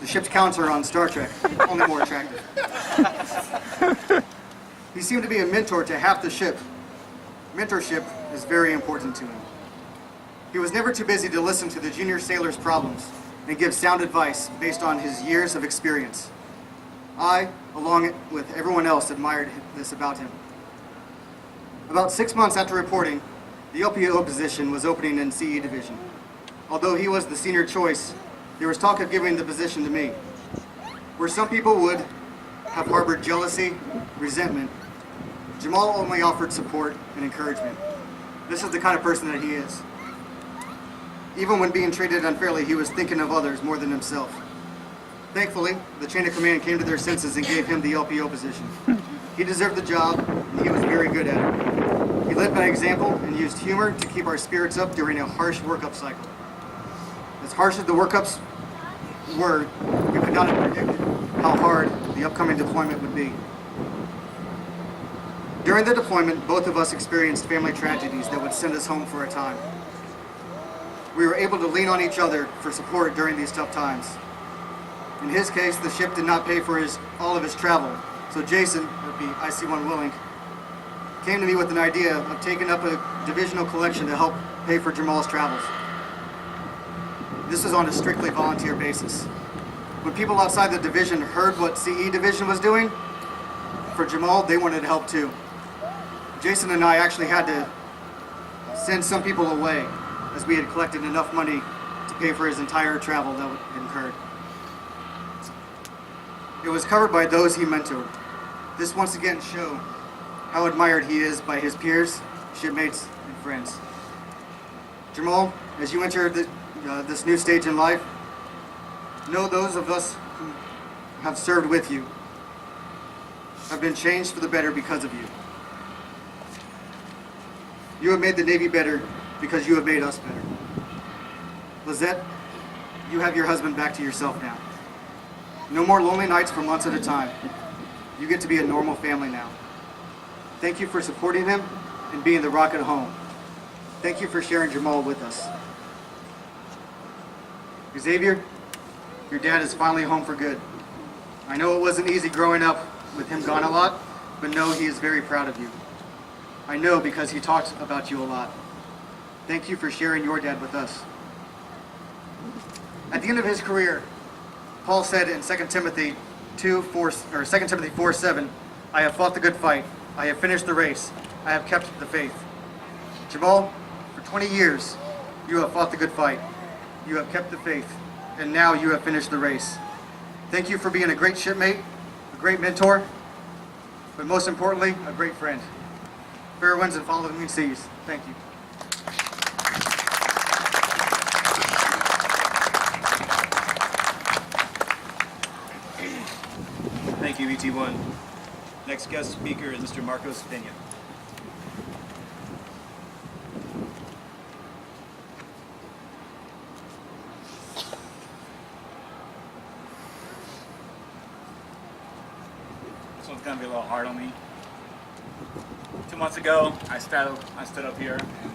the ship's counselor on Star Trek, only more attractive. He seemed to be a mentor to half the ship. Mentorship is very important to him. He was never too busy to listen to the junior sailors' problems and give sound advice based on his years of experience. I, along with everyone else, admired this about him. About 6 months after reporting, the LPO position was opening in CE Division. Although he was the senior choice, there was talk of giving the position to me. Where some people would have harbored jealousy, resentment, Jamal only offered support and encouragement. This is the kind of person that he is. Even when being treated unfairly, he was thinking of others more than himself. Thankfully, the chain of command came to their senses and gave him the LPO position. He deserved the job, and he was very good at it. He led by example and used humor to keep our spirits up during a harsh workup cycle. As harsh as the workups were, we could not have predicted how hard the upcoming deployment would be. During the deployment, both of us experienced family tragedies that would send us home for a time. We were able to lean on each other for support during these tough times. In his case, the ship did not pay for all of his travel, so Jason, or the IC-1 Willink, came to me with an idea of taking up a divisional collection to help pay for Jamal's travels. This was on a strictly volunteer basis. When people outside the division heard what CE Division was doing, for Jamal, they wanted to help too. Jason and I actually had to send some people away as we had collected enough money to pay for his entire travel that incurred. It was covered by those he mentored. This once again showed how admired he is by his peers, shipmates, and friends. Jamal, as you enter this new stage in life, know those of us who have served with you have been changed for the better because of you. You have made the Navy better because you have made us better. Lizette, you have your husband back to yourself now. No more lonely nights for months at a time. You get to be a normal family now. Thank you for supporting him and being the rock at home. Thank you for sharing Jamal with us. Xavier, your dad is finally home for good. I know it wasn't easy growing up with him gone a lot, but know he is very proud of you. I know because he talks about you a lot. Thank you for sharing your dad with us. At the end of his career, Paul said in 2 Timothy 4:7, I have fought the good fight. I have finished the race. I have kept the faith. Jamal, for 20 years, you have fought the good fight. You have kept the faith, and now you have finished the race. Thank you for being a great shipmate, a great mentor, but most importantly, a great friend. Fair winds and following seas. Thank you. Thank you, ET1. Next guest speaker is Mr. Marcos Pena. This one's gonna be a little hard on me. 2 months ago, I stood up here and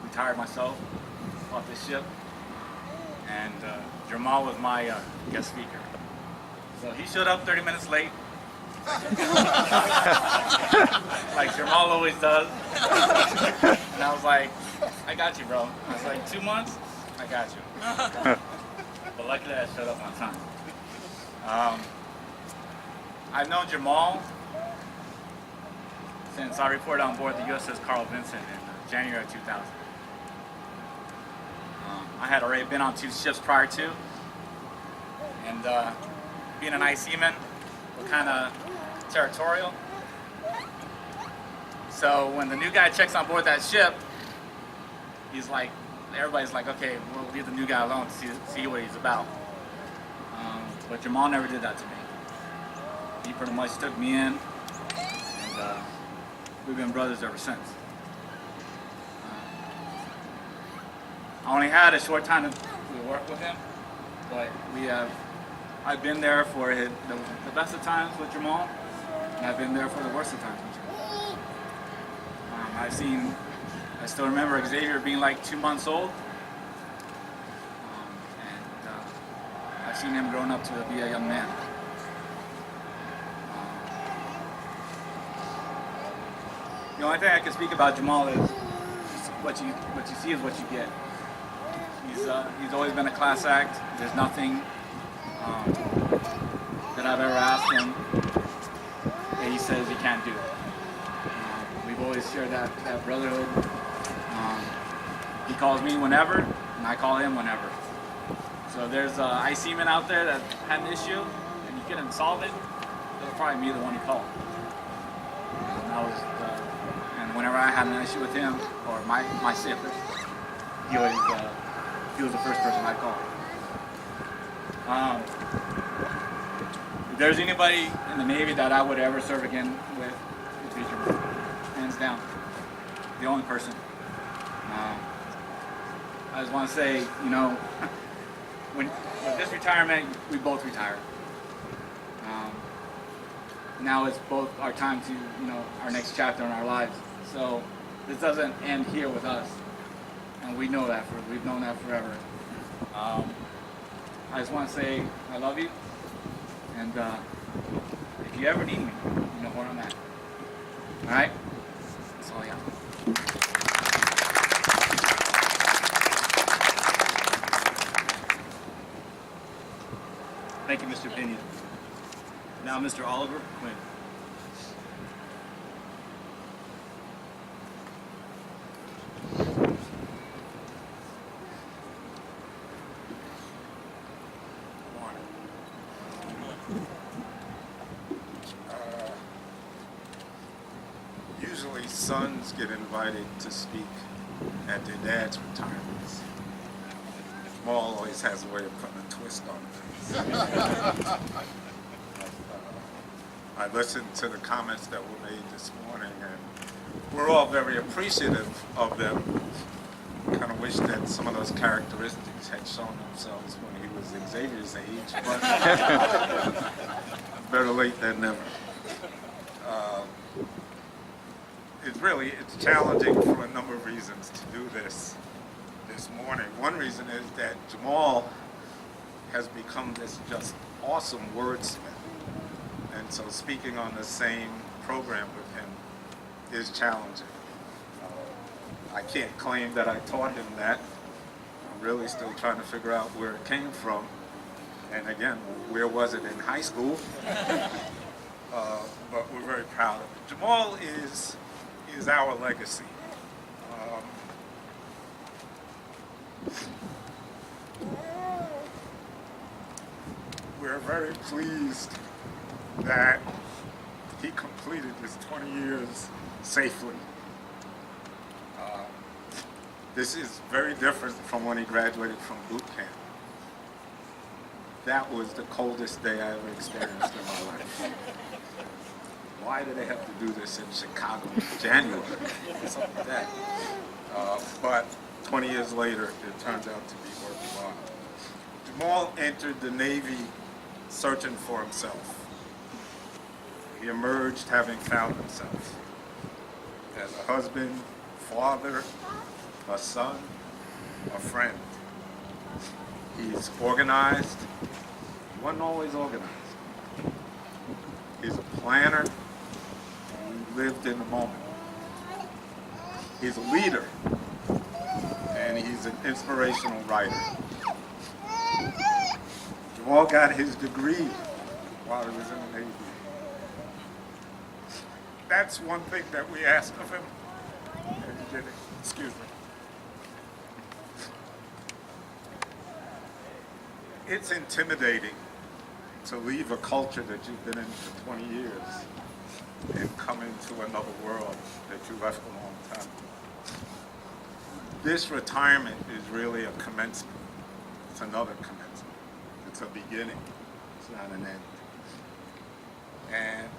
retired myself off this ship, and Jamal was my guest speaker. So he showed up 30 minutes late, like Jamal always does. And I was like, I got you, bro. I was like, 2 months? I got you. But luckily I showed up on time. I've known Jamal since I reported on board the USS Carl Vinson in January of 2000. I had already been on 2 ships prior to, and being an IC man, we're kind of territorial. So when the new guy checks on board that ship, he's like, everybody's like, okay, we'll leave the new guy alone to see what he's about. But Jamal never did that to me. He pretty much took me in, and we've been brothers ever since. I only had a short time to work with him, but I've been there for the best of times with Jamal, and I've been there for the worst of times with Jamal. I still remember Xavier being like 2 months old, and I've seen him growing up to be a young man. The only thing I can speak about Jamal is what you see is what you get. He's always been a class act. There's nothing that I've ever asked him that he says he can't do. We've always shared that brotherhood. He calls me whenever, and I call him whenever. So if there's IC men out there that had an issue and you couldn't solve it, it'll probably be the one he called. And whenever I had an issue with him or my siblings, he was the first person I called. If there's anybody in the Navy that I would ever serve again with, it'd be Jamal, hands down. The only person. I just want to say, with this retirement, we both retired. Now it's both our time to, our next chapter in our lives. So this doesn't end here with us, and we know that. We've known that forever. I just want to say I love you, and if you ever need me, you know where I'm at. All right? That's all I got. Thank you, Mr. Pinion. Now, Mr. Oliver Quinn. Usually sons get invited to speak at their dad's retirements. Jamal always has a way of putting a twist on things. I listened to the comments that were made this morning, and we're all very appreciative of them. Kind of wish that some of those characteristics had shown themselves when he was Xavier's age, but better late than never. It's challenging for a number of reasons to do this morning. One reason is that Jamal has become this just awesome wordsmith. And so speaking on the same program with him is challenging. I can't claim that I taught him that. I'm really still trying to figure out where it came from. And again, where was it in high school? But we're very proud of it. Jamal is our legacy. We're very pleased that he completed his 20 years safely. This is very different from when he graduated from boot camp. That was the coldest day I ever experienced in my life. Why do they have to do this in Chicago in January? Something like that. But 20 years later, it turns out to be worthwhile. Jamal entered the Navy searching for himself. He emerged having found himself as a husband, father, a son, a friend. He's organized. He wasn't always organized. He's a planner. He lived in the moment. He's a leader. And he's an inspirational writer. Jamal got his degree while he was in the Navy. That's one thing that we asked of him, and he did it. Excuse me. It's intimidating to leave a culture that you've been in for 20 years and come into another world that you left a long time ago. This retirement is really a commencement. It's another commencement. It's a beginning. It's not an end.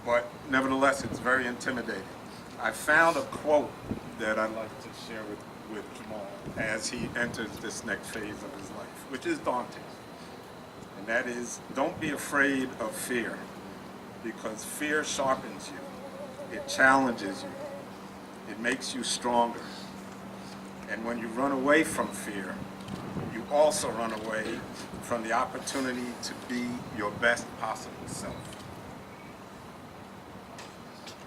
But nevertheless, it's very intimidating. I found a quote that I'd like to share with Jamal as he enters this next phase of his life, which is daunting. And that is, don't be afraid of fear, because fear sharpens you. It challenges you. It makes you stronger. And when you run away from fear, you also run away from the opportunity to be your best possible self.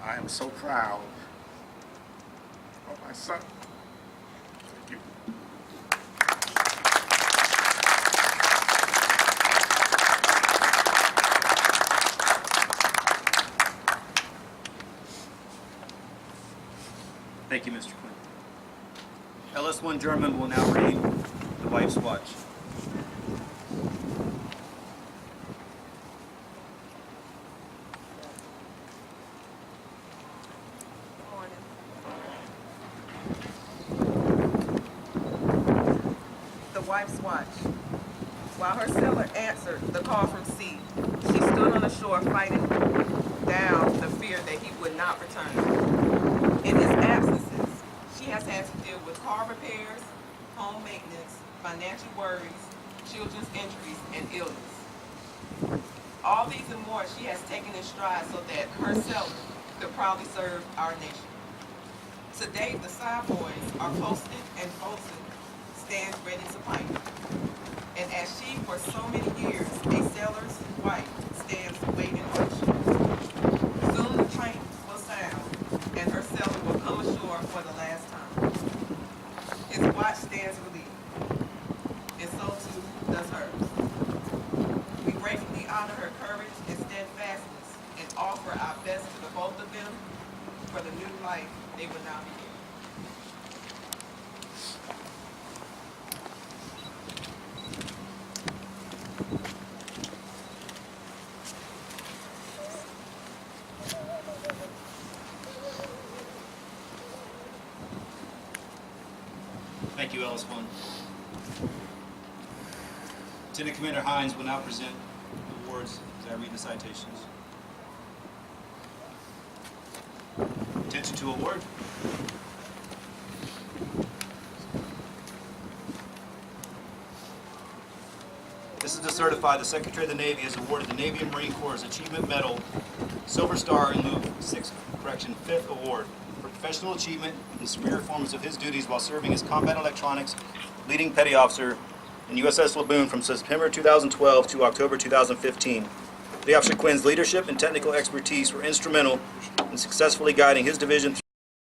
I am so proud of my son. Thank you. Thank you, Mr. Quinn. LS1 German will now read the Wife's Watch. The Wife's Watch. While her sailor answered the call from sea, she stood on the shore fighting down the fear that he would not return. In his absences, she has had to deal with car repairs, home maintenance, financial worries, children's injuries, and illness. All these and more she has taken in stride so that her sailor could proudly serve our nation. Today, the side boys are posted and posted, stands ready to fight. And as she, for so many years, a sailor's wife, stands waiting watching. Soon the train will sound, and her sailor will come ashore for the last time. His watch stands relieved, and so too does hers. We gratefully honor her courage and steadfastness, and offer our best to the both of them for the new life they will now begin. Thank you, LS1. Lieutenant Commander Hines will now present the awards as I read the citations. Attention to award. This is to certify the Secretary of the Navy has awarded the Navy and Marine Corps Achievement Medal, Silver Star in lieu of 5th Award for professional achievement in superior performance of his duties while serving as Combat Electronics Leading Petty Officer in USS Laboon from September 2012 to October 2015. Petty Officer Quinn's leadership and technical expertise were instrumental in successfully guiding his division through